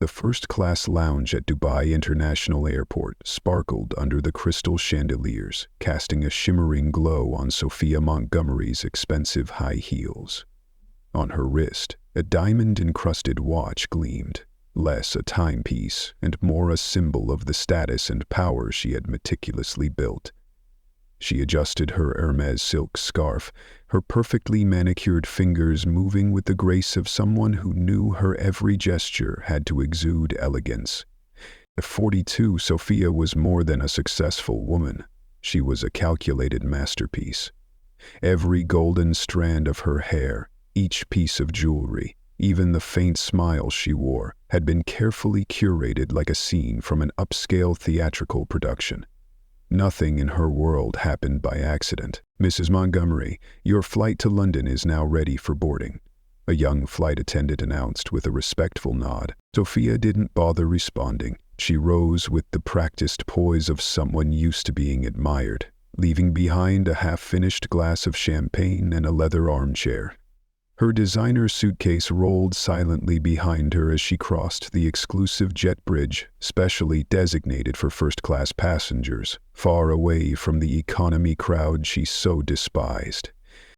The first-class lounge at Dubai International Airport sparkled under the crystal chandeliers, casting a shimmering glow on Sophia Montgomery's expensive high heels. On her wrist, a diamond-encrusted watch gleamed, less a timepiece and more a symbol of the status and power she had meticulously built. She adjusted her Hermes silk scarf, her perfectly manicured fingers moving with the grace of someone who knew her every gesture had to exude elegance. At 42, Sophia was more than a successful woman. She was a calculated masterpiece. Every golden strand of her hair, each piece of jewelry, even the faint smile she wore, had been carefully curated like a scene from an upscale theatrical production. Nothing in her world happened by accident. "Mrs. Montgomery, your flight to London is now ready for boarding," a young flight attendant announced with a respectful nod. Sophia didn't bother responding. She rose with the practiced poise of someone used to being admired, leaving behind a half-finished glass of champagne and a leather armchair. Her designer suitcase rolled silently behind her as she crossed the exclusive jet bridge, specially designated for first-class passengers, far away from the economy crowd she so despised.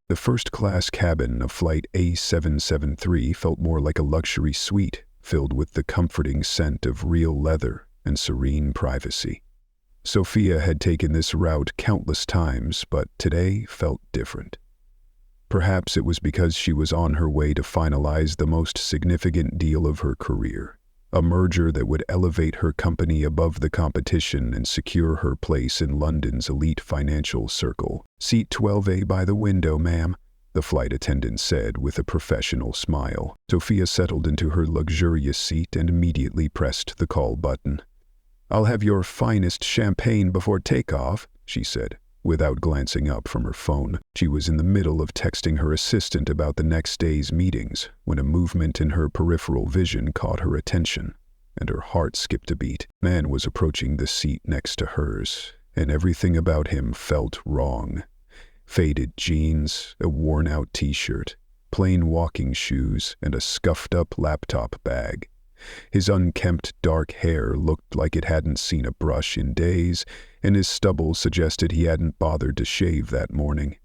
The first-class cabin of Flight A773 felt more like a luxury suite, filled with the comforting scent of real leather and serene privacy. Sophia had taken this route countless times, but today felt different. Perhaps it was because she was on her way to finalize the most significant deal of her career, a merger that would elevate her company above the competition and secure her place in London's elite financial circle. "Seat 12A by the window, ma'am," the flight attendant said with a professional smile. Sophia settled into her luxurious seat and immediately pressed the call button. "I'll have your finest champagne before takeoff," she said. Without glancing up from her phone, she was in the middle of texting her assistant about the next day's meetings when a movement in her peripheral vision caught her attention, and her heart skipped a beat. A man was approaching the seat next to hers, and everything about him felt wrong. Faded jeans, a worn-out t-shirt, plain walking shoes, and a scuffed-up laptop bag. His unkempt dark hair looked like it hadn't seen a brush in days, and his stubble suggested he hadn't bothered to shave that morning.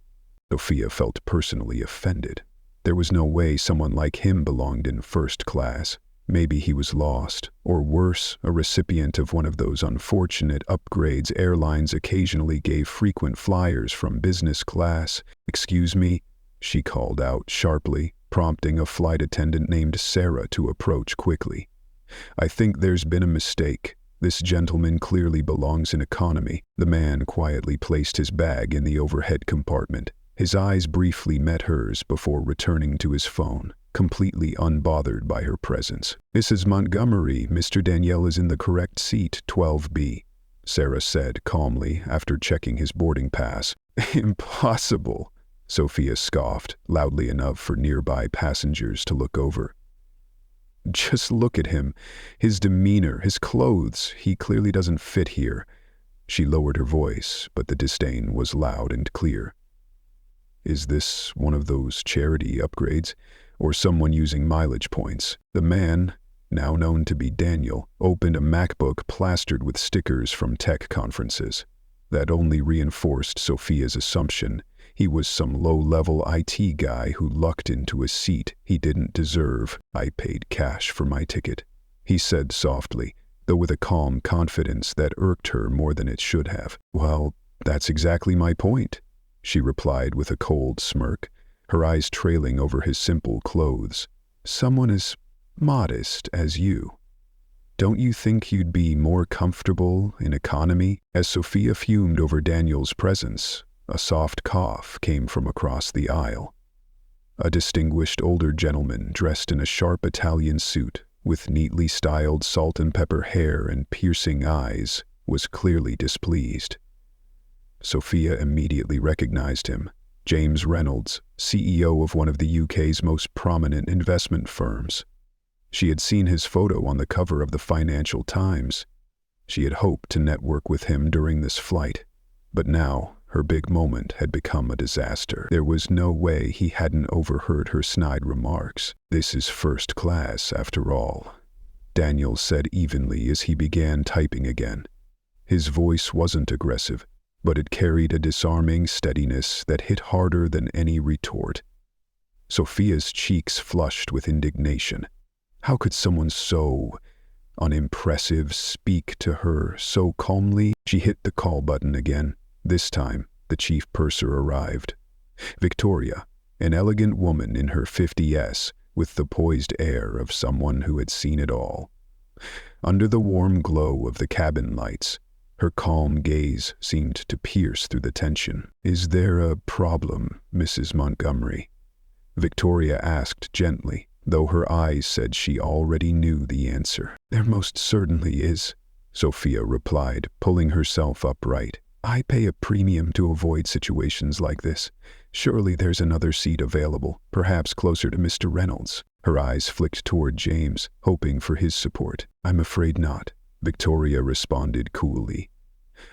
Sophia felt personally offended. There was no way someone like him belonged in first class. Maybe he was lost, or worse, a recipient of one of those unfortunate upgrades airlines occasionally gave frequent flyers from business class. "Excuse me," she called out sharply, prompting a flight attendant named Sarah to approach quickly. "I think there's been a mistake. This gentleman clearly belongs in economy." The man quietly placed his bag in the overhead compartment. His eyes briefly met hers before returning to his phone, completely unbothered by her presence. "Mrs. Montgomery, Mr. Danielle is in the correct seat, 12B, Sarah said calmly after checking his boarding pass. "Impossible," Sophia scoffed, loudly enough for nearby passengers to look over. "Just look at him, his demeanor, his clothes. He clearly doesn't fit here." She lowered her voice, but the disdain was loud and clear. "Is this one of those charity upgrades, or someone using mileage points?" The man, now known to be Daniel, opened a MacBook plastered with stickers from tech conferences. That only reinforced Sophia's assumption. He was some low-level IT guy who lucked into a seat he didn't deserve. "I paid cash for my ticket," he said softly, though with a calm confidence that irked her more than it should have. "Well, that's exactly my point," she replied with a cold smirk, her eyes trailing over his simple clothes. "Someone as modest as you. Don't you think you'd be more comfortable in economy?" As Sophia fumed over Daniel's presence, a soft cough came from across the aisle. A distinguished older gentleman dressed in a sharp Italian suit, with neatly styled salt and pepper hair and piercing eyes, was clearly displeased. Sophia immediately recognized him. James Reynolds, CEO of one of the UK's most prominent investment firms. She had seen his photo on the cover of the Financial Times. She had hoped to network with him during this flight, but now her big moment had become a disaster. There was no way he hadn't overheard her snide remarks. "This is first class, after all. Daniel said evenly as he began typing again. His voice wasn't aggressive, but it carried a disarming steadiness that hit harder than any retort. Sophia's cheeks flushed with indignation. How could someone so unimpressive speak to her so calmly? She hit the call button again. This time, the chief purser arrived. Victoria, an elegant woman in her 50s, with the poised air of someone who had seen it all. Under the warm glow of the cabin lights, her calm gaze seemed to pierce through the tension. "Is there a problem, Mrs. Montgomery?" Victoria asked gently, though her eyes said she already knew the answer. "There most certainly is," Sophia replied, pulling herself upright. "I pay a premium to avoid situations like this. Surely there's another seat available, perhaps closer to Mr. Reynolds." Her eyes flicked toward James, hoping for his support. "I'm afraid not," Victoria responded coolly.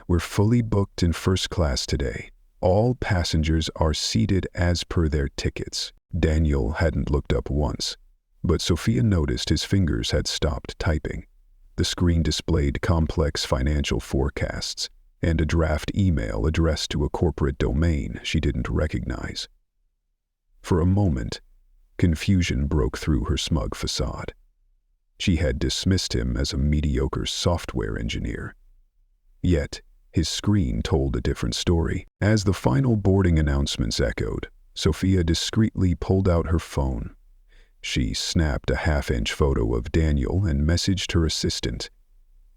"We're fully booked in first class today. All passengers are seated as per their tickets." Daniel hadn't looked up once, but Sophia noticed his fingers had stopped typing. The screen displayed complex financial forecasts and a draft email addressed to a corporate domain she didn't recognize. For a moment, confusion broke through her smug facade. She had dismissed him as a mediocre software engineer. Yet, his screen told a different story. As the final boarding announcements echoed, Sophia discreetly pulled out her phone. She snapped a half-inch photo of Daniel and messaged her assistant.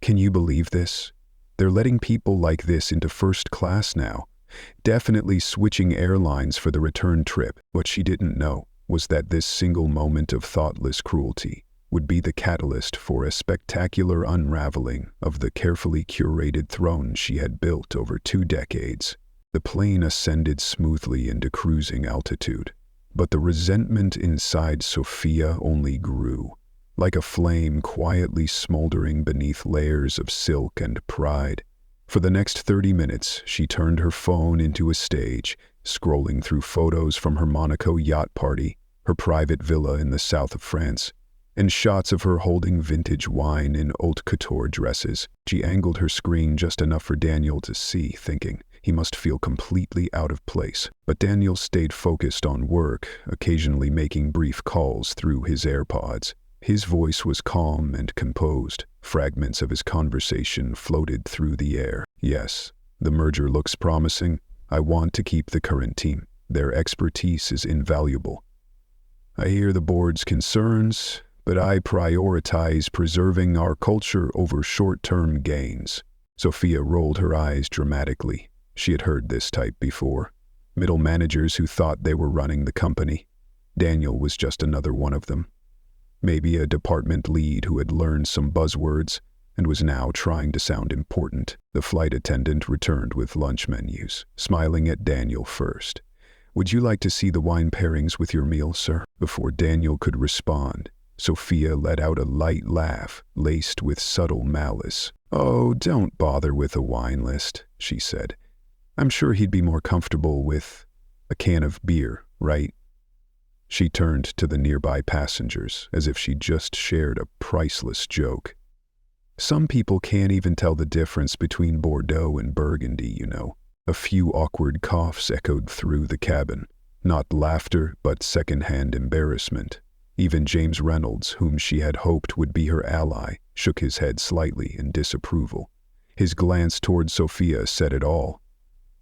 "Can you believe this? They're letting people like this into first class now. Definitely switching airlines for the return trip." What she didn't know was that this single moment of thoughtless cruelty would be the catalyst for a spectacular unraveling of the carefully curated throne she had built over 2 decades. The plane ascended smoothly into cruising altitude, but the resentment inside Sophia only grew, like a flame quietly smoldering beneath layers of silk and pride. For the next 30 minutes, she turned her phone into a stage, scrolling through photos from her Monaco yacht party, her private villa in the south of France, and shots of her holding vintage wine in haute couture dresses. She angled her screen just enough for Daniel to see, thinking he must feel completely out of place. But Daniel stayed focused on work, occasionally making brief calls through his AirPods. His voice was calm and composed. Fragments of his conversation floated through the air. "Yes, the merger looks promising. I want to keep the current team. Their expertise is invaluable. I hear the board's concerns, but I prioritize preserving our culture over short-term gains." Sophia rolled her eyes dramatically. She had heard this type before. Middle managers who thought they were running the company. Daniel was just another one of them. Maybe a department lead who had learned some buzzwords and was now trying to sound important. The flight attendant returned with lunch menus, smiling at Daniel first. "Would you like to see the wine pairings with your meal, sir?" Before Daniel could respond, Sophia let out a light laugh, laced with subtle malice. "Oh, don't bother with a wine list," she said. "I'm sure he'd be more comfortable with a can of beer, right?" She turned to the nearby passengers as if she'd just shared a priceless joke. "Some people can't even tell the difference between Bordeaux and Burgundy, you know." A few awkward coughs echoed through the cabin. Not laughter, but second-hand embarrassment. Even James Reynolds, whom she had hoped would be her ally, shook his head slightly in disapproval. His glance toward Sophia said it all.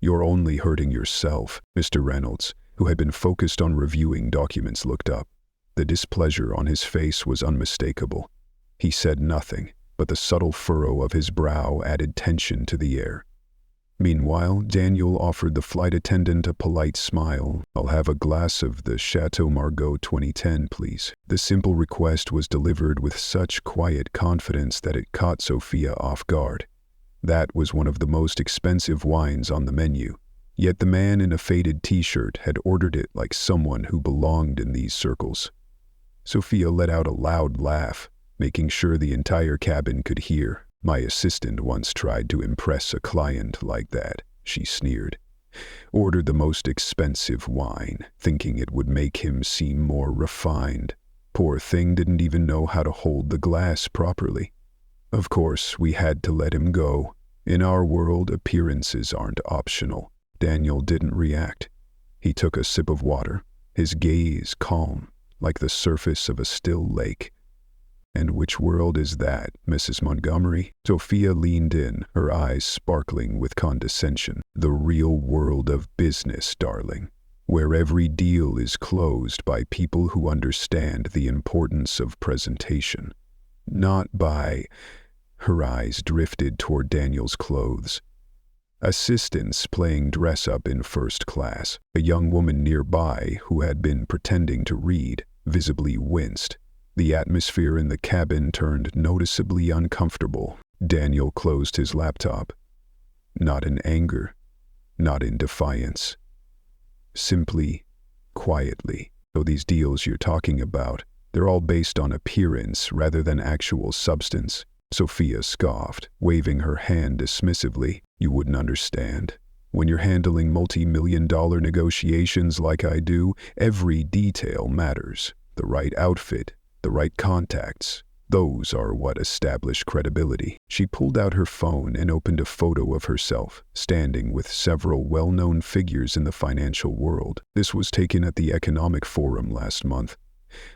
"You're only hurting yourself." Mr. Reynolds, who had been focused on reviewing documents, looked up. The displeasure on his face was unmistakable. He said nothing, but the subtle furrow of his brow added tension to the air. Meanwhile, Daniel offered the flight attendant a polite smile. "I'll have a glass of the Chateau Margaux 2010, please." The simple request was delivered with such quiet confidence that it caught Sophia off guard. That was one of the most expensive wines on the menu, yet the man in a faded t-shirt had ordered it like someone who belonged in these circles. Sophia let out a loud laugh, making sure the entire cabin could hear. "My assistant once tried to impress a client like that," she sneered. "Ordered the most expensive wine, thinking it would make him seem more refined. Poor thing didn't even know how to hold the glass properly. Of course, we had to let him go. In our world, appearances aren't optional. Daniel didn't react. He took a sip of water, his gaze calm, like the surface of a still lake. "And which world is that, Mrs. Montgomery?" Sophia leaned in, her eyes sparkling with condescension. "The real world of business, darling, where every deal is closed by people who understand the importance of presentation, not by—" Her eyes drifted toward Daniel's clothes. Assistants playing dress-up in first class. A young woman nearby, who had been pretending to read, visibly winced. The atmosphere in the cabin turned noticeably uncomfortable. Daniel closed his laptop. Not in anger, not in defiance. Simply, quietly. "So these deals you're talking about, they're all based on appearance rather than actual substance?" Sophia scoffed, waving her hand dismissively. "You wouldn't understand. When you're handling multi-million-dollar negotiations like I do, every detail matters. The right outfit, the right contacts, those are what establish credibility." She pulled out her phone and opened a photo of herself, standing with several well-known figures in the financial world. "This was taken at the Economic Forum last month.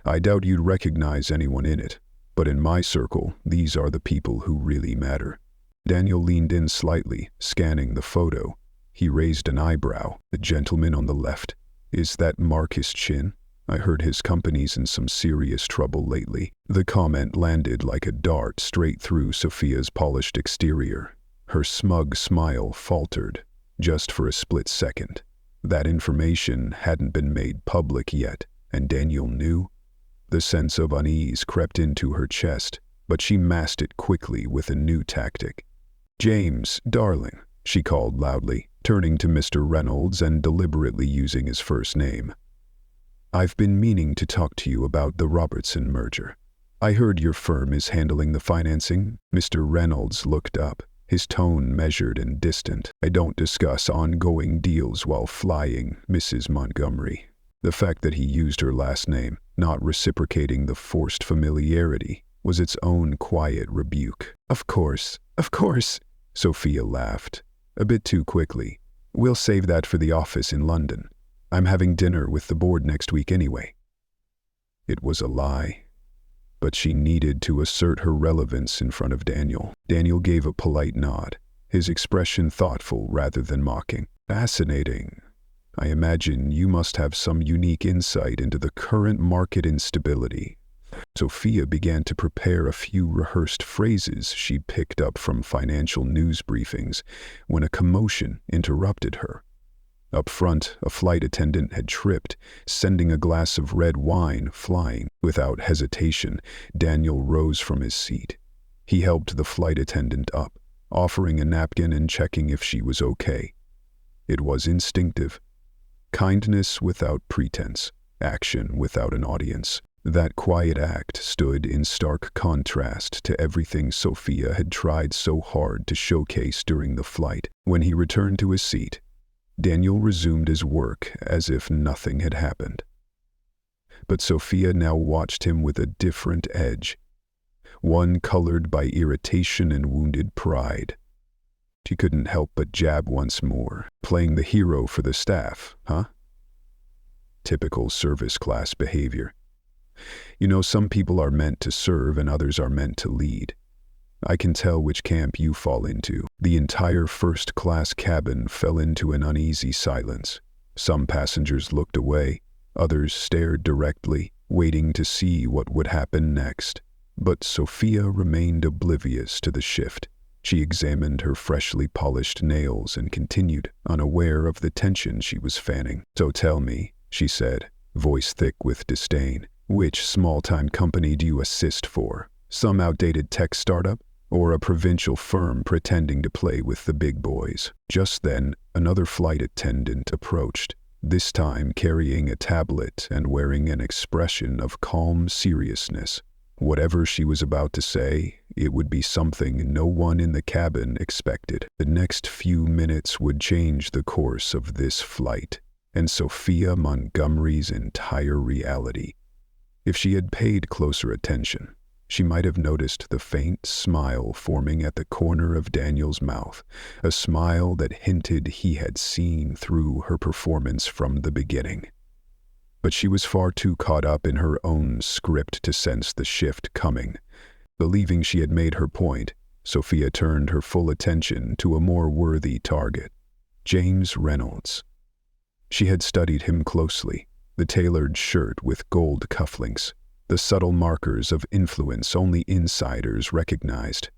I doubt you'd recognize anyone in it, but in my circle, these are the people who really matter." Daniel leaned in slightly, scanning the photo. He raised an eyebrow. "The gentleman on the left, is that Marcus Chin? I heard his company's in some serious trouble lately." The comment landed like a dart straight through Sophia's polished exterior. Her smug smile faltered, just for a split second. That information hadn't been made public yet, and Daniel knew. The sense of unease crept into her chest, but she masked it quickly with a new tactic. "James, darling," she called loudly, turning to Mr. Reynolds and deliberately using his first name. "I've been meaning to talk to you about the Robertson merger. I heard your firm is handling the financing." Mr. Reynolds looked up, his tone measured and distant. "I don't discuss ongoing deals while flying, Mrs. Montgomery." The fact that he used her last name, not reciprocating the forced familiarity, was its own quiet rebuke. Of course," Sophia laughed, a bit too quickly. "We'll save that for the office in London. I'm having dinner with the board next week anyway." It was a lie, but she needed to assert her relevance in front of Daniel. Daniel gave a polite nod, his expression thoughtful rather than mocking. "Fascinating. I imagine you must have some unique insight into the current market instability." Sophia began to prepare a few rehearsed phrases she picked up from financial news briefings when a commotion interrupted her. Up front, a flight attendant had tripped, sending a glass of red wine flying. Without hesitation, Daniel rose from his seat. He helped the flight attendant up, offering a napkin and checking if she was okay. It was instinctive. Kindness without pretense, action without an audience. That quiet act stood in stark contrast to everything Sophia had tried so hard to showcase during the flight. When he returned to his seat, Daniel resumed his work as if nothing had happened. But Sophia now watched him with a different edge, one colored by irritation and wounded pride. She couldn't help but jab once more. "Playing the hero for the staff, huh?" Typical service class behavior. "You know, some people are meant to serve and others are meant to lead. I can tell which camp you fall into." The entire first-class cabin fell into an uneasy silence. Some passengers looked away, others stared directly, waiting to see what would happen next. But Sophia remained oblivious to the shift. She examined her freshly polished nails and continued, unaware of the tension she was fanning. "So tell me," she said, voice thick with disdain, "which small-time company do you assist for? Some outdated tech startup? Or a provincial firm pretending to play with the big boys?" Just then, another flight attendant approached, this time carrying a tablet and wearing an expression of calm seriousness. Whatever she was about to say, it would be something no one in the cabin expected. The next few minutes would change the course of this flight, and Sophia Montgomery's entire reality. If she had paid closer attention, she might have noticed the faint smile forming at the corner of Daniel's mouth, a smile that hinted he had seen through her performance from the beginning. But she was far too caught up in her own script to sense the shift coming. Believing she had made her point, Sophia turned her full attention to a more worthy target, James Reynolds. She had studied him closely, the tailored shirt with gold cufflinks, the subtle markers of influence only insiders recognized.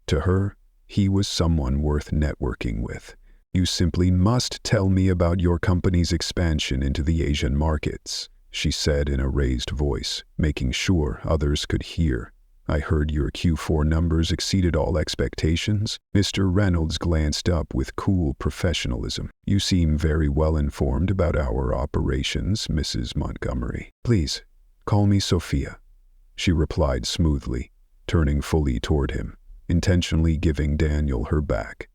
To her, he was someone worth networking with. "You simply must tell me about your company's expansion into the Asian markets," she said in a raised voice, making sure others could hear. "I heard your Q4 numbers exceeded all expectations." Mr. Reynolds glanced up with cool professionalism. "You seem very well informed about our operations, Mrs. Montgomery." "Please, call me Sophia," she replied smoothly, turning fully toward him, intentionally giving Daniel her back.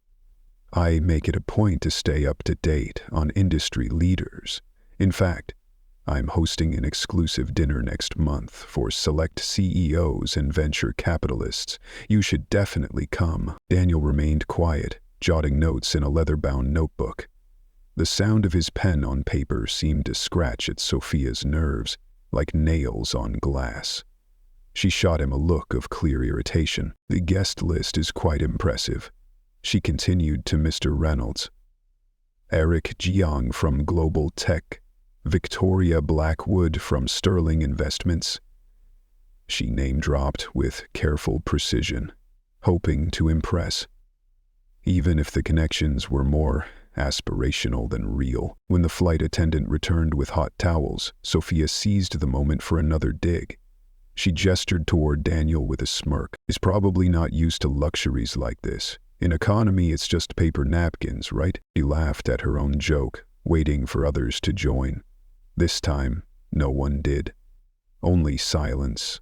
"I make it a point to stay up to date on industry leaders. In fact, I'm hosting an exclusive dinner next month for select CEOs and venture capitalists. You should definitely come." Daniel remained quiet, jotting notes in a leather-bound notebook. The sound of his pen on paper seemed to scratch at Sophia's nerves, like nails on glass. She shot him a look of clear irritation. "The guest list is quite impressive," she continued to Mr. Reynolds. "Eric Jiang from Global Tech, Victoria Blackwood from Sterling Investments." She name-dropped with careful precision, hoping to impress, even if the connections were more aspirational than real. When the flight attendant returned with hot towels, Sophia seized the moment for another dig. She gestured toward Daniel with a smirk. "He's probably not used to luxuries like this. In economy, it's just paper napkins, right?" She laughed at her own joke, waiting for others to join. This time, no one did. Only silence.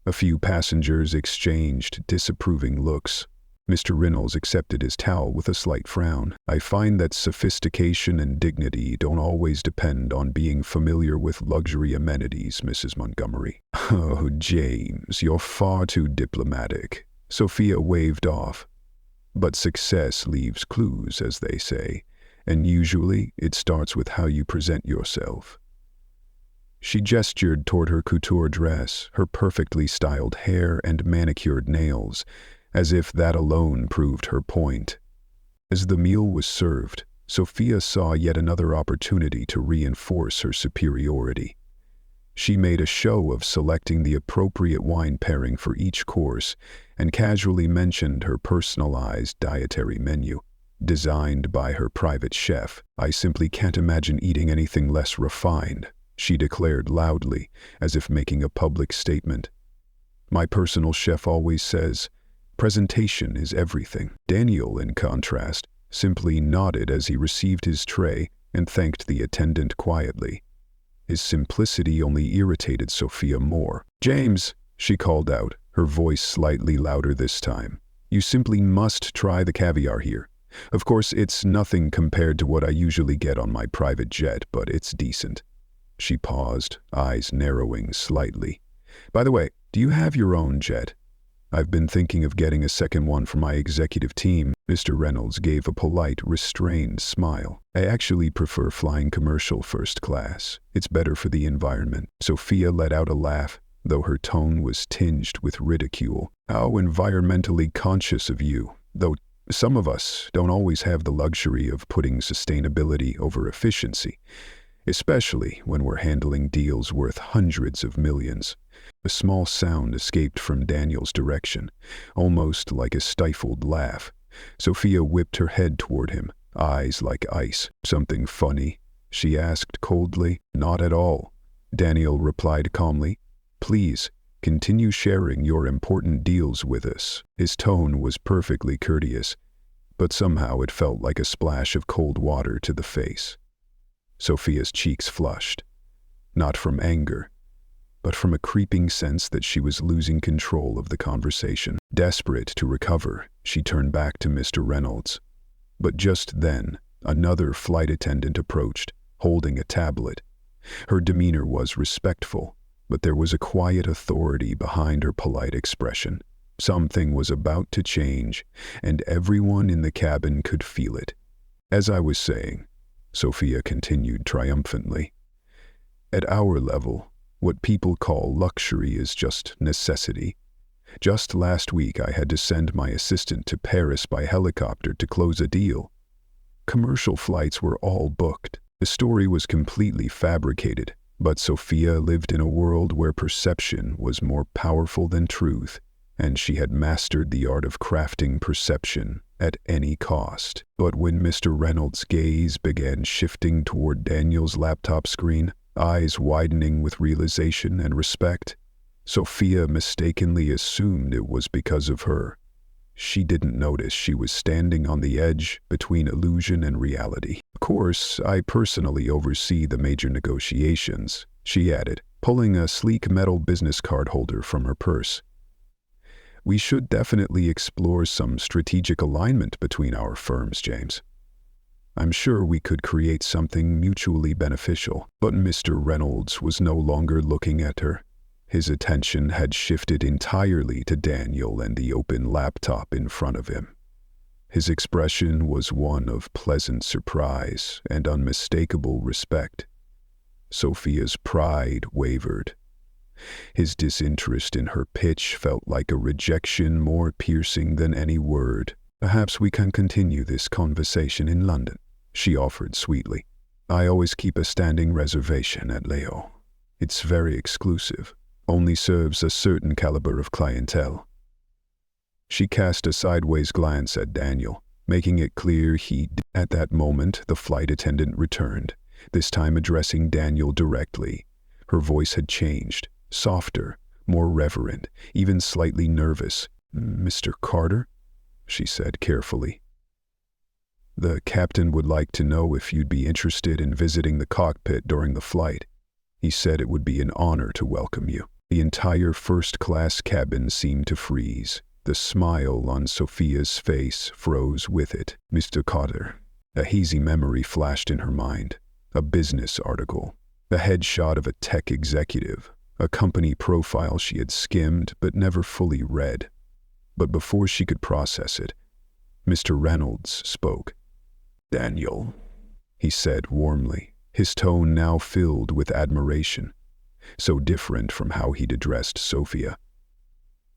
A few passengers exchanged disapproving looks. Mr. Reynolds accepted his towel with a slight frown. "I find that sophistication and dignity don't always depend on being familiar with luxury amenities, Mrs. Montgomery." "Oh, James, you're far too diplomatic," Sophia waved off. "But success leaves clues, as they say, and usually it starts with how you present yourself." She gestured toward her couture dress, her perfectly styled hair and manicured nails, as if that alone proved her point. As the meal was served, Sophia saw yet another opportunity to reinforce her superiority. She made a show of selecting the appropriate wine pairing for each course and casually mentioned her personalized dietary menu, designed by her private chef. "I simply can't imagine eating anything less refined," she declared loudly, as if making a public statement. "My personal chef always says, presentation is everything." Daniel, in contrast, simply nodded as he received his tray and thanked the attendant quietly. His simplicity only irritated Sophia more. "James," she called out, her voice slightly louder this time, "you simply must try the caviar here. Of course, it's nothing compared to what I usually get on my private jet, but it's decent." She paused, eyes narrowing slightly. "By the way, do you have your own jet?" "I've been thinking of getting a second one for my executive team." Mr. Reynolds gave a polite, restrained smile. "I actually prefer flying commercial first class. It's better for the environment." Sophia let out a laugh, though her tone was tinged with ridicule. "How environmentally conscious of you, though some of us don't always have the luxury of putting sustainability over efficiency, especially when we're handling deals worth hundreds of millions." A small sound escaped from Daniel's direction, almost like a stifled laugh. Sophia whipped her head toward him, eyes like ice. "Something funny?" she asked coldly. "Not at all," Daniel replied calmly. "Please, continue sharing your important deals with us." His tone was perfectly courteous, but somehow it felt like a splash of cold water to the face. Sophia's cheeks flushed, not from anger, but from a creeping sense that she was losing control of the conversation. Desperate to recover, she turned back to Mr. Reynolds. But just then, another flight attendant approached, holding a tablet. Her demeanor was respectful, but there was a quiet authority behind her polite expression. Something was about to change, and everyone in the cabin could feel it. As I was saying, Sophia continued triumphantly, at our level, what people call luxury is just necessity. Just last week I had to send my assistant to Paris by helicopter to close a deal. Commercial flights were all booked. The story was completely fabricated, but Sophia lived in a world where perception was more powerful than truth, and she had mastered the art of crafting perception at any cost. But when Mr. Reynolds' gaze began shifting toward Daniel's laptop screen, eyes widening with realization and respect, Sophia mistakenly assumed it was because of her. She didn't notice she was standing on the edge between illusion and reality. Of course, I personally oversee the major negotiations, she added, pulling a sleek metal business card holder from her purse. We should definitely explore some strategic alignment between our firms, James. I'm sure we could create something mutually beneficial. But Mr. Reynolds was no longer looking at her. His attention had shifted entirely to Daniel and the open laptop in front of him. His expression was one of pleasant surprise and unmistakable respect. Sophia's pride wavered. His disinterest in her pitch felt like a rejection more piercing than any word. Perhaps we can continue this conversation in London, she offered sweetly. I always keep a standing reservation at Leo. It's very exclusive. Only serves a certain caliber of clientele. She cast a sideways glance at Daniel, making it clear At that moment, the flight attendant returned, this time addressing Daniel directly. Her voice had changed, softer, more reverent, even slightly nervous. Mr. Carter? She said carefully. The captain would like to know if you'd be interested in visiting the cockpit during the flight. He said it would be an honor to welcome you. The entire first-class cabin seemed to freeze. The smile on Sophia's face froze with it. Mr. Carter. A hazy memory flashed in her mind. A business article. A headshot of a tech executive. A company profile she had skimmed but never fully read. But before she could process it, Mr. Reynolds spoke. Daniel, he said warmly, his tone now filled with admiration, so different from how he'd addressed Sophia.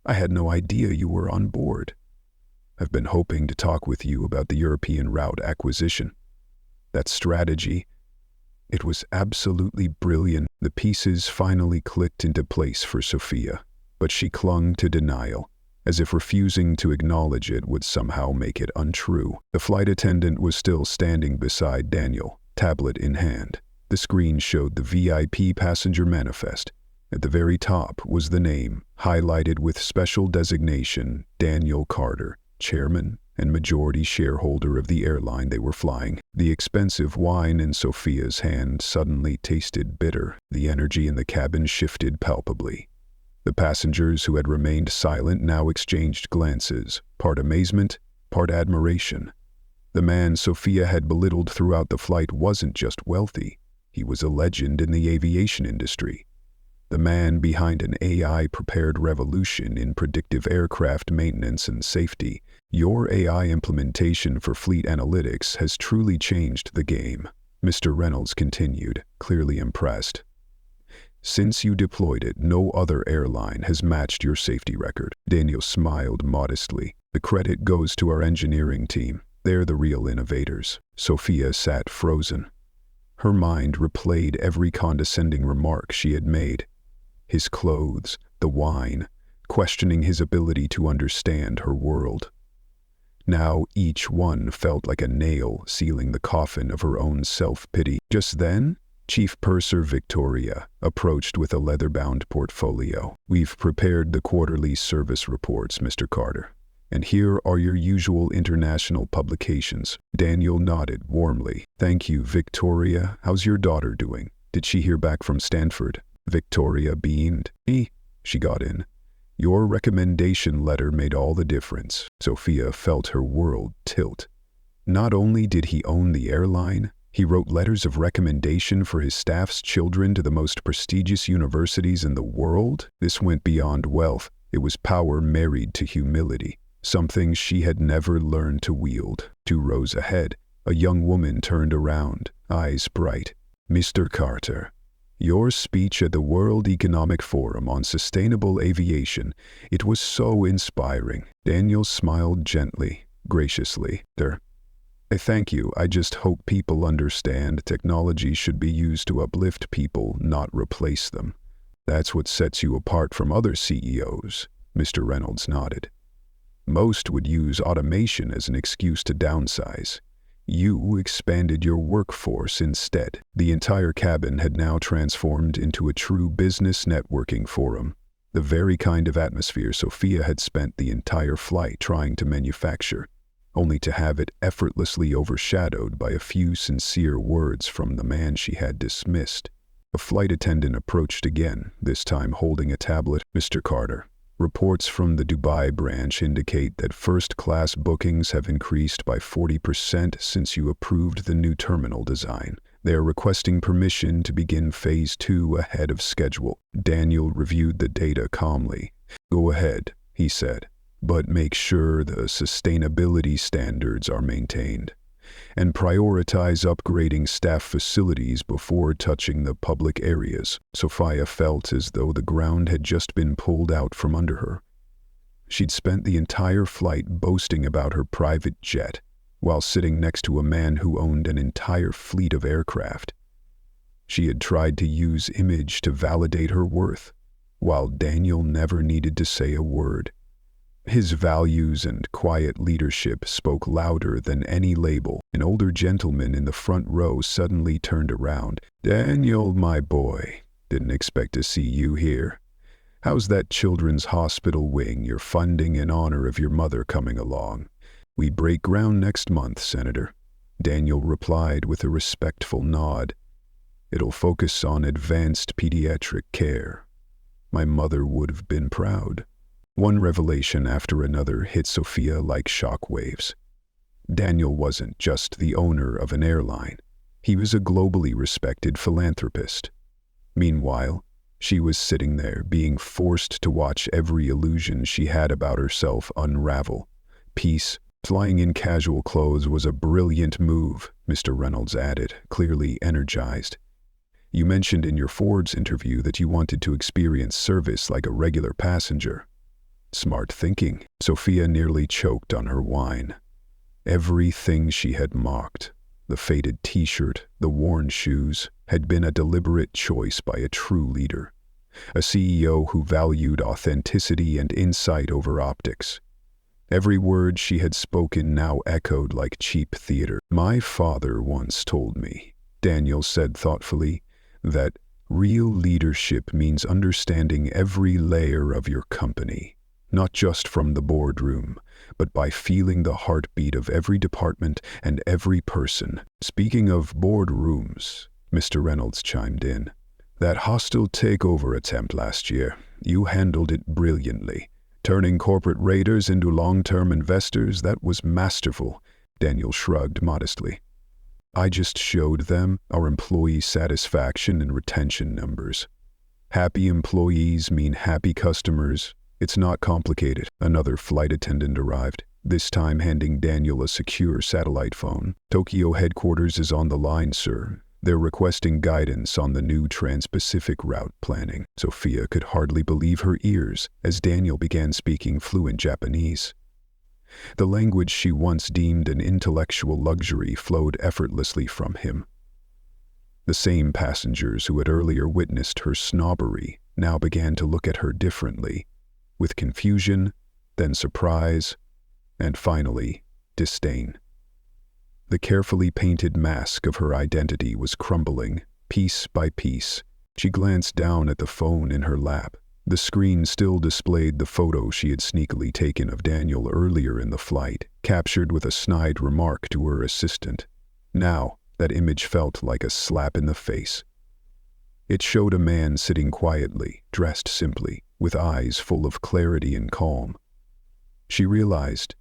I had no idea you were on board. I've been hoping to talk with you about the European route acquisition. That strategy, it was absolutely brilliant. The pieces finally clicked into place for Sophia, but she clung to denial, as if refusing to acknowledge it would somehow make it untrue. The flight attendant was still standing beside Daniel, tablet in hand. The screen showed the VIP passenger manifest. At the very top was the name, highlighted with special designation, Daniel Carter, chairman and majority shareholder of the airline they were flying. The expensive wine in Sophia's hand suddenly tasted bitter. The energy in the cabin shifted palpably. The passengers who had remained silent now exchanged glances, part amazement, part admiration. The man Sophia had belittled throughout the flight wasn't just wealthy. He was a legend in the aviation industry. The man behind an AI-prepared revolution in predictive aircraft maintenance and safety. Your AI implementation for fleet analytics has truly changed the game, Mr. Reynolds continued, clearly impressed. Since you deployed it, no other airline has matched your safety record. Daniel smiled modestly. The credit goes to our engineering team. They're the real innovators. Sophia sat frozen. Her mind replayed every condescending remark she had made. His clothes, the wine, questioning his ability to understand her world. Now each one felt like a nail sealing the coffin of her own self-pity. Just then, Chief Purser Victoria approached with a leather-bound portfolio. We've prepared the quarterly service reports, Mr. Carter, and here are your usual international publications. Daniel nodded warmly. Thank you, Victoria. How's your daughter doing? Did she hear back from Stanford? Victoria beamed. She got in. Your recommendation letter made all the difference. Sophia felt her world tilt. Not only did he own the airline, He wrote letters of recommendation for his staff's children to the most prestigious universities in the world. This went beyond wealth. It was power married to humility, something she had never learned to wield. 2 rows ahead, a young woman turned around, eyes bright. "Mr. Carter, your speech at the World Economic Forum on sustainable aviation, it was so inspiring." Daniel smiled gently, graciously. "I thank you. I just hope people understand technology should be used to uplift people, not replace them. That's what sets you apart from other CEOs." Mr. Reynolds nodded. "Most would use automation as an excuse to downsize. You expanded your workforce instead." The entire cabin had now transformed into a true business networking forum, the very kind of atmosphere Sophia had spent the entire flight trying to manufacture, only to have it effortlessly overshadowed by a few sincere words from the man she had dismissed. A flight attendant approached again, this time holding a tablet. "Mr. Carter, reports from the Dubai branch indicate that first-class bookings have increased by 40% since you approved the new terminal design. They are requesting permission to begin Phase 2 ahead of schedule." Daniel reviewed the data calmly. "Go ahead," he said, "but make sure the sustainability standards are maintained. And prioritize upgrading staff facilities before touching the public areas." Sophia felt as though the ground had just been pulled out from under her. She'd spent the entire flight boasting about her private jet, while sitting next to a man who owned an entire fleet of aircraft. She had tried to use image to validate her worth, while Daniel never needed to say a word. His values and quiet leadership spoke louder than any label. An older gentleman in the front row suddenly turned around. "Daniel, my boy, didn't expect to see you here. How's that children's hospital wing you're funding in honor of your mother coming along?" "We break ground next month, Senator," Daniel replied with a respectful nod. "It'll focus on advanced pediatric care. My mother would have been proud." One revelation after another hit Sophia like shock waves. Daniel wasn't just the owner of an airline. He was a globally respected philanthropist. Meanwhile, she was sitting there, being forced to watch every illusion she had about herself unravel. "Peace. Flying in casual clothes was a brilliant move," Mr. Reynolds added, clearly energized. "You mentioned in your Forbes interview that you wanted to experience service like a regular passenger." Smart thinking. Sophia nearly choked on her wine. Everything she had mocked, the faded t-shirt, the worn shoes, had been a deliberate choice by a true leader. A CEO who valued authenticity and insight over optics. Every word she had spoken now echoed like cheap theater. "My father once told me," Daniel said thoughtfully, "that real leadership means understanding every layer of your company. Not just from the boardroom, but by feeling the heartbeat of every department and every person." "Speaking of boardrooms," Mr. Reynolds chimed in, "that hostile takeover attempt last year, you handled it brilliantly. Turning corporate raiders into long-term investors, that was masterful." Daniel shrugged modestly. "I just showed them our employee satisfaction and retention numbers. Happy employees mean happy customers. It's not complicated." Another flight attendant arrived, this time handing Daniel a secure satellite phone. "Tokyo headquarters is on the line, sir. They're requesting guidance on the new Trans-Pacific route planning." Sophia could hardly believe her ears as Daniel began speaking fluent Japanese. The language she once deemed an intellectual luxury flowed effortlessly from him. The same passengers who had earlier witnessed her snobbery now began to look at her differently, with confusion, then surprise, and finally, disdain. The carefully painted mask of her identity was crumbling, piece by piece. She glanced down at the phone in her lap. The screen still displayed the photo she had sneakily taken of Daniel earlier in the flight, captured with a snide remark to her assistant. Now, that image felt like a slap in the face. It showed a man sitting quietly, dressed simply, with eyes full of clarity and calm. She realized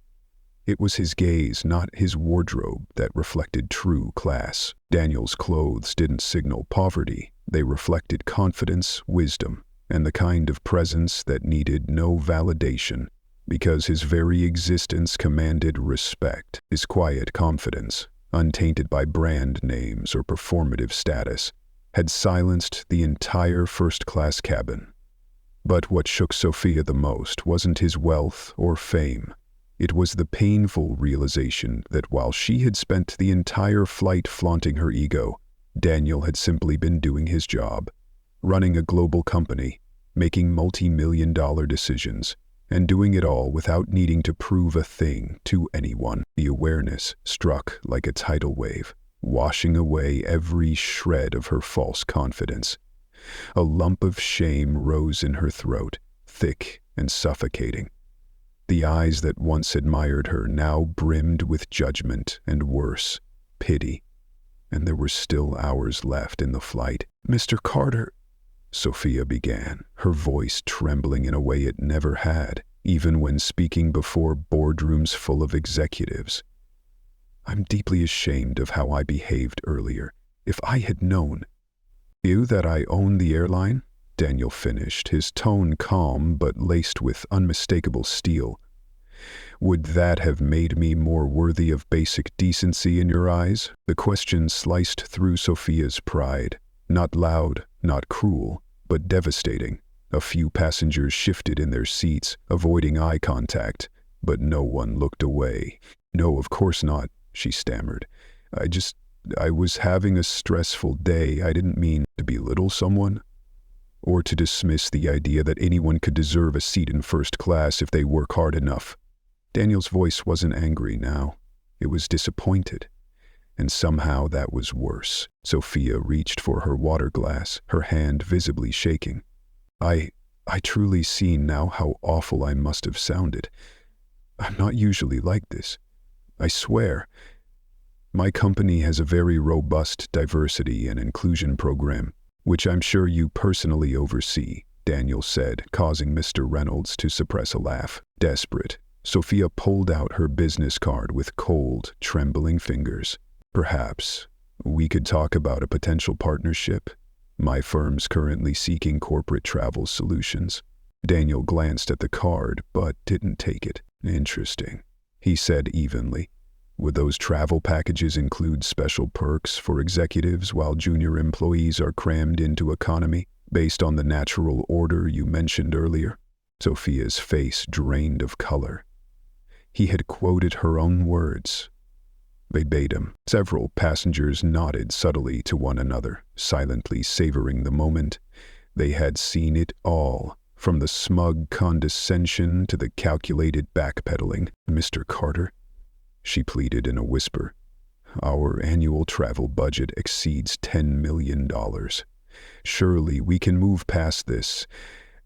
It was his gaze, not his wardrobe, that reflected true class. Daniel's clothes didn't signal poverty. They reflected confidence, wisdom, and the kind of presence that needed no validation, because his very existence commanded respect. His quiet confidence, untainted by brand names or performative status, had silenced the entire first-class cabin. But what shook Sophia the most wasn't his wealth or fame. It was the painful realization that while she had spent the entire flight flaunting her ego, Daniel had simply been doing his job, running a global company, making multi-million-dollar decisions, and doing it all without needing to prove a thing to anyone. The awareness struck like a tidal wave, washing away every shred of her false confidence. A lump of shame rose in her throat, thick and suffocating. The eyes that once admired her now brimmed with judgment and worse, pity. And there were still hours left in the flight. "Mr. Carter," Sophia began, her voice trembling in a way it never had, even when speaking before boardrooms full of executives. "I'm deeply ashamed of how I behaved earlier. If I had known—" "You that I own the airline?" Daniel finished, his tone calm but laced with unmistakable steel. "Would that have made me more worthy of basic decency in your eyes?" The question sliced through Sophia's pride, not loud, not cruel, but devastating. A few passengers shifted in their seats, avoiding eye contact, but no one looked away. "No, of course not," she stammered. I was having a stressful day. I didn't mean to belittle someone, or to dismiss the idea that anyone could deserve a seat in first class if they work hard enough." Daniel's voice wasn't angry now. It was disappointed. And somehow that was worse. Sophia reached for her water glass, her hand visibly shaking. I truly see now how awful I must have sounded. I'm not usually like this. I swear. My company has a very robust diversity and inclusion program, which I'm sure you personally oversee," Daniel said, causing Mr. Reynolds to suppress a laugh. Desperate, Sophia pulled out her business card with cold, trembling fingers. "Perhaps we could talk about a potential partnership. My firm's currently seeking corporate travel solutions." Daniel glanced at the card, but didn't take it. "Interesting," he said evenly. "Would those travel packages include special perks for executives while junior employees are crammed into economy, based on the natural order you mentioned earlier?" Sophia's face drained of color. He had quoted her own words, verbatim. Several passengers nodded subtly to one another, silently savoring the moment. They had seen it all, from the smug condescension to the calculated backpedaling. "Mr. Carter," she pleaded in a whisper, "our annual travel budget exceeds $10 million. Surely we can move past this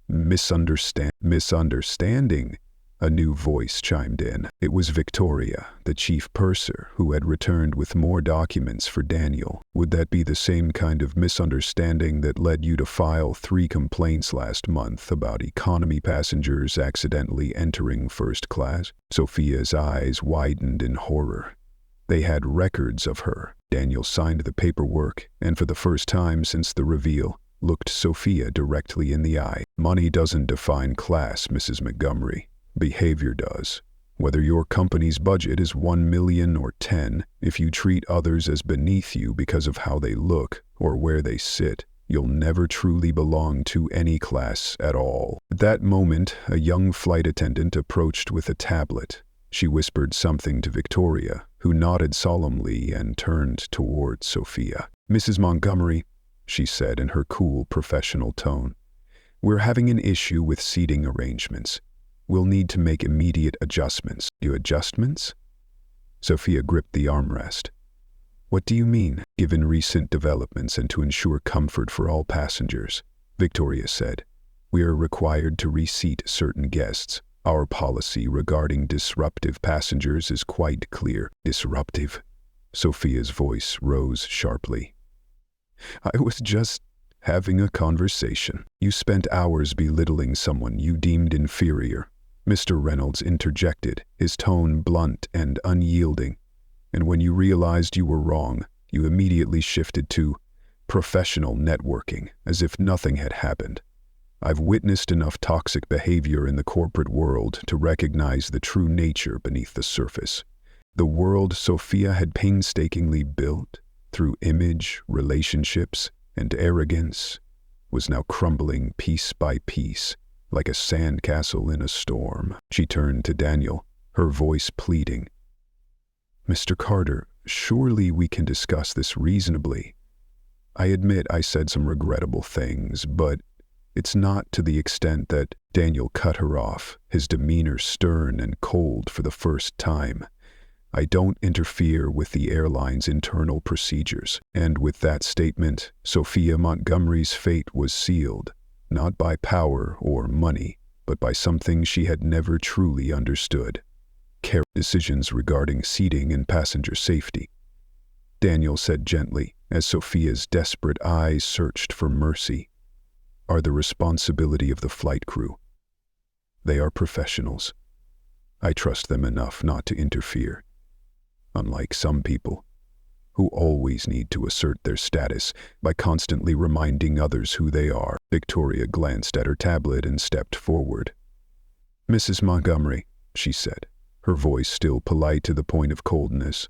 misunderstanding." A new voice chimed in. It was Victoria, the chief purser, who had returned with more documents for Daniel. "Would that be the same kind of misunderstanding that led you to file 3 complaints last month about economy passengers accidentally entering first class?" Sophia's eyes widened in horror. They had records of her. Daniel signed the paperwork, and for the first time since the reveal, looked Sophia directly in the eye. "Money doesn't define class, Mrs. Montgomery. Behavior does. Whether your company's budget is 1 million or 10, if you treat others as beneath you because of how they look or where they sit, you'll never truly belong to any class at all." At that moment, a young flight attendant approached with a tablet. She whispered something to Victoria, who nodded solemnly and turned toward Sophia. "Mrs. Montgomery," she said in her cool professional tone, "we're having an issue with seating arrangements. We'll need to make immediate adjustments." "You adjustments?" Sophia gripped the armrest. "What do you mean?" "Given recent developments and to ensure comfort for all passengers," Victoria said, "we are required to reseat certain guests. Our policy regarding disruptive passengers is quite clear." "Disruptive?" Sophia's voice rose sharply. "I was just having a conversation. You spent hours belittling someone you deemed inferior. Mr. Reynolds interjected, his tone blunt and unyielding. And when you realized you were wrong, you immediately shifted to professional networking, as if nothing had happened. I've witnessed enough toxic behavior in the corporate world to recognize the true nature beneath the surface. The world Sophia had painstakingly built, through image, relationships, and arrogance, was now crumbling piece by piece, like a sandcastle in a storm. She turned to Daniel, her voice pleading. Mr. Carter, surely we can discuss this reasonably. I admit I said some regrettable things, but it's not to the extent that Daniel cut her off, his demeanor stern and cold for the first time. I don't interfere with the airline's internal procedures. And with that statement, Sophia Montgomery's fate was sealed, not by power or money, but by something she had never truly understood. Decisions regarding seating and passenger safety. Daniel said gently, as Sophia's desperate eyes searched for mercy, are the responsibility of the flight crew. They are professionals. I trust them enough not to interfere. Unlike some people, who always need to assert their status by constantly reminding others who they are. Victoria glanced at her tablet and stepped forward. Mrs. Montgomery, she said, her voice still polite to the point of coldness.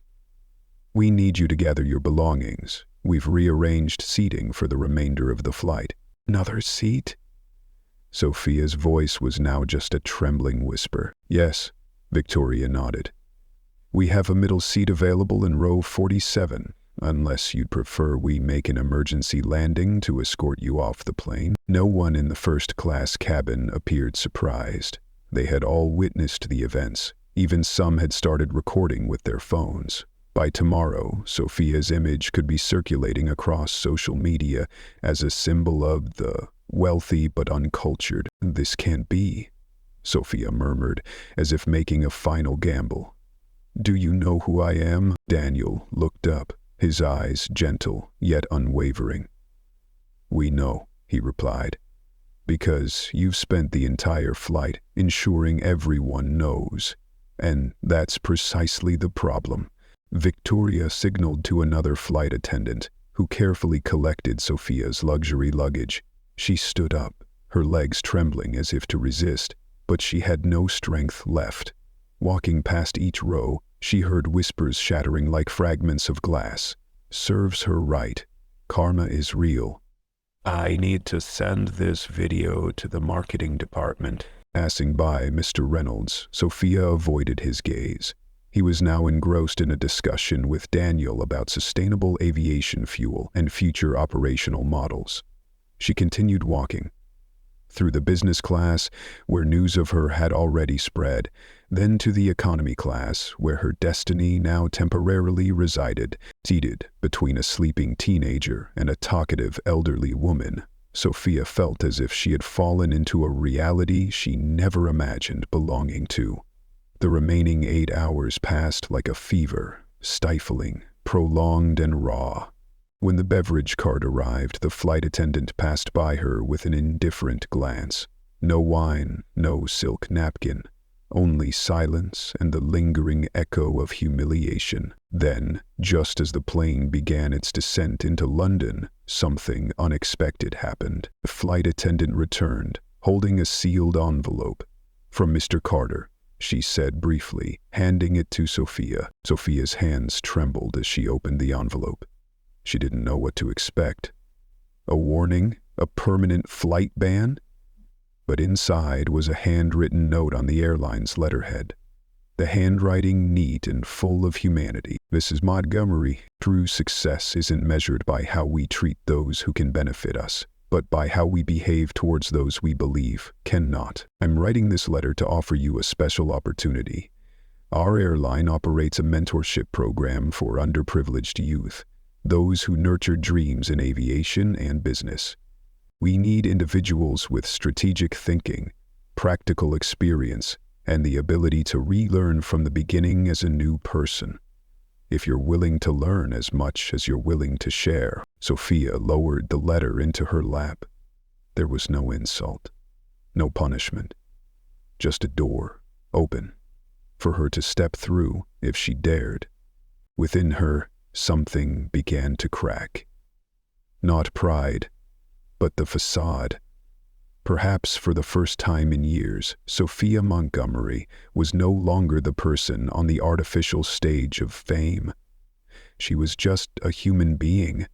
We need you to gather your belongings. We've rearranged seating for the remainder of the flight. Another seat? Sophia's voice was now just a trembling whisper. Yes, Victoria nodded. We have a middle seat available in row 47, unless you'd prefer we make an emergency landing to escort you off the plane. No one in the first-class cabin appeared surprised. They had all witnessed the events. Even some had started recording with their phones. By tomorrow, Sophia's image could be circulating across social media as a symbol of the wealthy but uncultured. This can't be, Sophia murmured, as if making a final gamble. Do you know who I am? Daniel looked up, his eyes gentle yet unwavering. We know, he replied, because you've spent the entire flight ensuring everyone knows. And that's precisely the problem. Victoria signaled to another flight attendant, who carefully collected Sophia's luxury luggage. She stood up, her legs trembling as if to resist, but she had no strength left. Walking past each row, she heard whispers shattering like fragments of glass. Serves her right. Karma is real. I need to send this video to the marketing department. Passing by Mr. Reynolds, Sophia avoided his gaze. He was now engrossed in a discussion with Daniel about sustainable aviation fuel and future operational models. She continued walking. Through the business class, where news of her had already spread, then to the economy class, where her destiny now temporarily resided. Seated between a sleeping teenager and a talkative elderly woman, Sophia felt as if she had fallen into a reality she never imagined belonging to. The remaining 8 hours passed like a fever, stifling, prolonged and raw. When the beverage cart arrived, the flight attendant passed by her with an indifferent glance. No wine, no silk napkin, only silence and the lingering echo of humiliation. Then, just as the plane began its descent into London, something unexpected happened. The flight attendant returned, holding a sealed envelope. From Mr. Carter, she said briefly, handing it to Sophia. Sophia's hands trembled as she opened the envelope. She didn't know what to expect. A warning? A permanent flight ban? But inside was a handwritten note on the airline's letterhead. The handwriting neat and full of humanity. Mrs. Montgomery, true success isn't measured by how we treat those who can benefit us, but by how we behave towards those we believe cannot. I'm writing this letter to offer you a special opportunity. Our airline operates a mentorship program for underprivileged youth, those who nurture dreams in aviation and business. We need individuals with strategic thinking, practical experience, and the ability to relearn from the beginning as a new person. If you're willing to learn as much as you're willing to share. Sophia lowered the letter into her lap. There was no insult, no punishment, just a door, open, for her to step through if she dared. Within her, something began to crack. Not pride, but the facade. Perhaps for the first time in years, Sophia Montgomery was no longer the person on the artificial stage of fame. She was just a human being,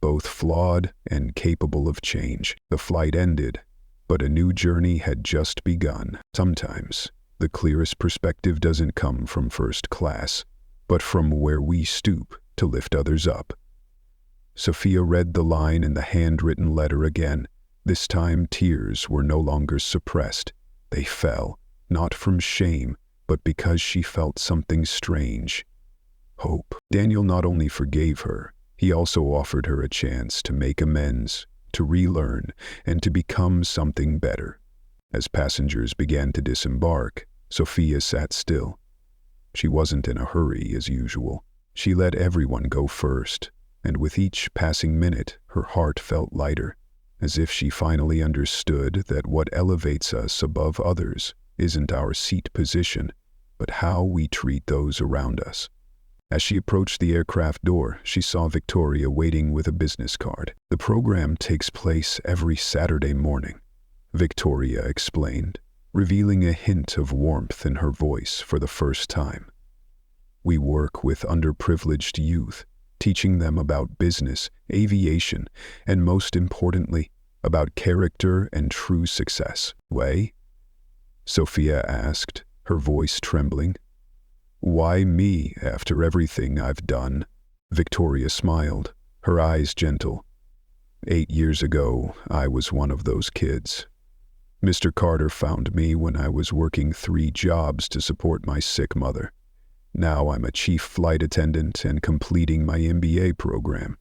both flawed and capable of change. The flight ended, but a new journey had just begun. Sometimes, the clearest perspective doesn't come from first class, but from where we stoop to lift others up. Sophia read the line in the handwritten letter again. This time, tears were no longer suppressed. They fell, not from shame, but because she felt something strange. Hope. Daniel not only forgave her, he also offered her a chance to make amends, to relearn, and to become something better. As passengers began to disembark, Sophia sat still. She wasn't in a hurry as usual. She let everyone go first, and with each passing minute, her heart felt lighter, as if she finally understood that what elevates us above others isn't our seat position, but how we treat those around us. As she approached the aircraft door, she saw Victoria waiting with a business card. The program takes place every Saturday morning, Victoria explained, revealing a hint of warmth in her voice for the first time. We work with underprivileged youth, teaching them about business, aviation, and most importantly, about character and true success. Way? Sophia asked, her voice trembling. Why me after everything I've done? Victoria smiled, her eyes gentle. 8 years ago, I was one of those kids. Mr. Carter found me when I was working 3 jobs to support my sick mother. Now I'm a chief flight attendant and completing my MBA program.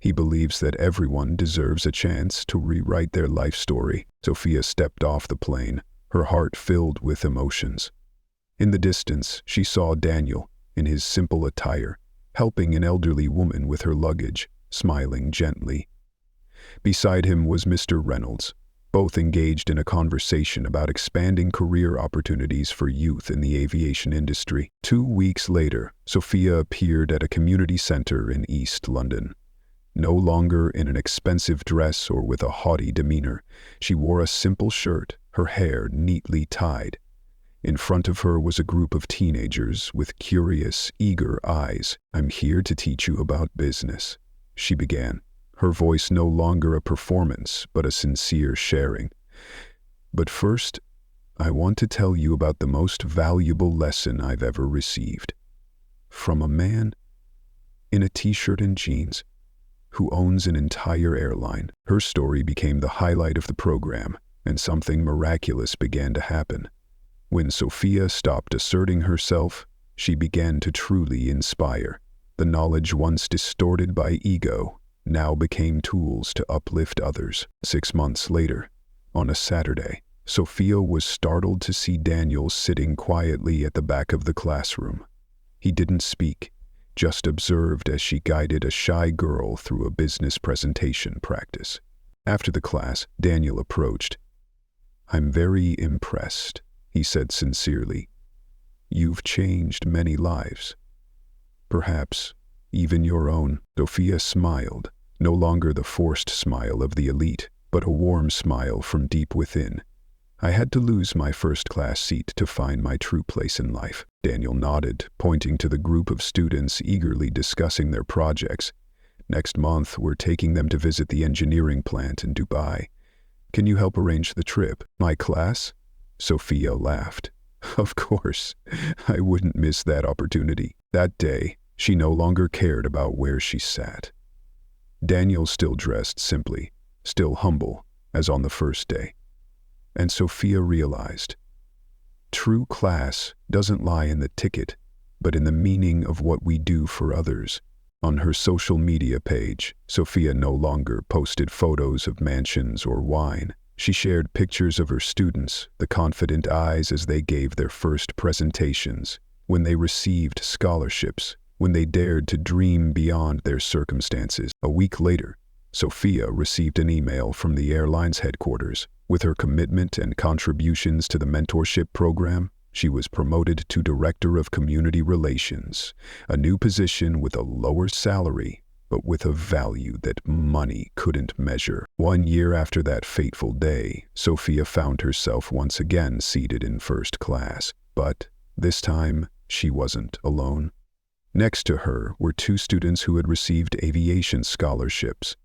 He believes that everyone deserves a chance to rewrite their life story. Sophia stepped off the plane, her heart filled with emotions. In the distance, she saw Daniel, in his simple attire, helping an elderly woman with her luggage, smiling gently. Beside him was Mr. Reynolds, both engaged in a conversation about expanding career opportunities for youth in the aviation industry. 2 weeks later, Sophia appeared at a community center in East London. No longer in an expensive dress or with a haughty demeanor, she wore a simple shirt, her hair neatly tied. In front of her was a group of teenagers with curious, eager eyes. I'm here to teach you about business, she began, her voice no longer a performance, but a sincere sharing. But first, I want to tell you about the most valuable lesson I've ever received. From a man in a t-shirt and jeans who owns an entire airline. Her story became the highlight of the program, and something miraculous began to happen. When Sophia stopped asserting herself, she began to truly inspire. The knowledge once distorted by ego now became tools to uplift others. 6 months later, on a Saturday, Sophia was startled to see Daniel sitting quietly at the back of the classroom. He didn't speak, just observed as she guided a shy girl through a business presentation practice. After the class, Daniel approached. I'm very impressed, he said sincerely. You've changed many lives. Perhaps even your own. Sophia smiled, no longer the forced smile of the elite, but a warm smile from deep within. I had to lose my first-class seat to find my true place in life. Daniel nodded, pointing to the group of students eagerly discussing their projects. Next month, we're taking them to visit the engineering plant in Dubai. Can you help arrange the trip? My class? Sophia laughed. Of course, I wouldn't miss that opportunity. That day, she no longer cared about where she sat. Daniel still dressed simply, still humble, as on the first day. And Sophia realized, true class doesn't lie in the ticket, but in the meaning of what we do for others. On her social media page, Sophia no longer posted photos of mansions or wine. She shared pictures of her students, the confident eyes as they gave their first presentations, when they received scholarships, when they dared to dream beyond their circumstances. A week later, Sophia received an email from the airline's headquarters. With her commitment and contributions to the mentorship program, she was promoted to Director of Community Relations, a new position with a lower salary, but with a value that money couldn't measure. 1 year after that fateful day, Sophia found herself once again seated in first class. But this time, she wasn't alone. Next to her were 2 students who had received aviation scholarships.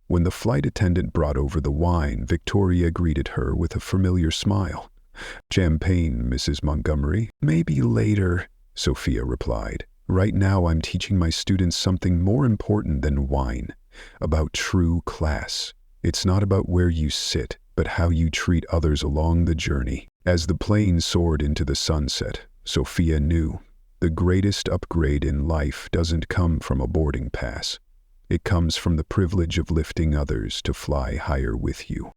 When the flight attendant brought over the wine, Victoria greeted her with a familiar smile. "Champagne, Mrs. Montgomery." "Maybe later," Sophia replied. "Right now I'm teaching my students something more important than wine, about true class. It's not about where you sit, but how you treat others along the journey." As the plane soared into the sunset, Sophia knew the greatest upgrade in life doesn't come from a boarding pass. It comes from the privilege of lifting others to fly higher with you.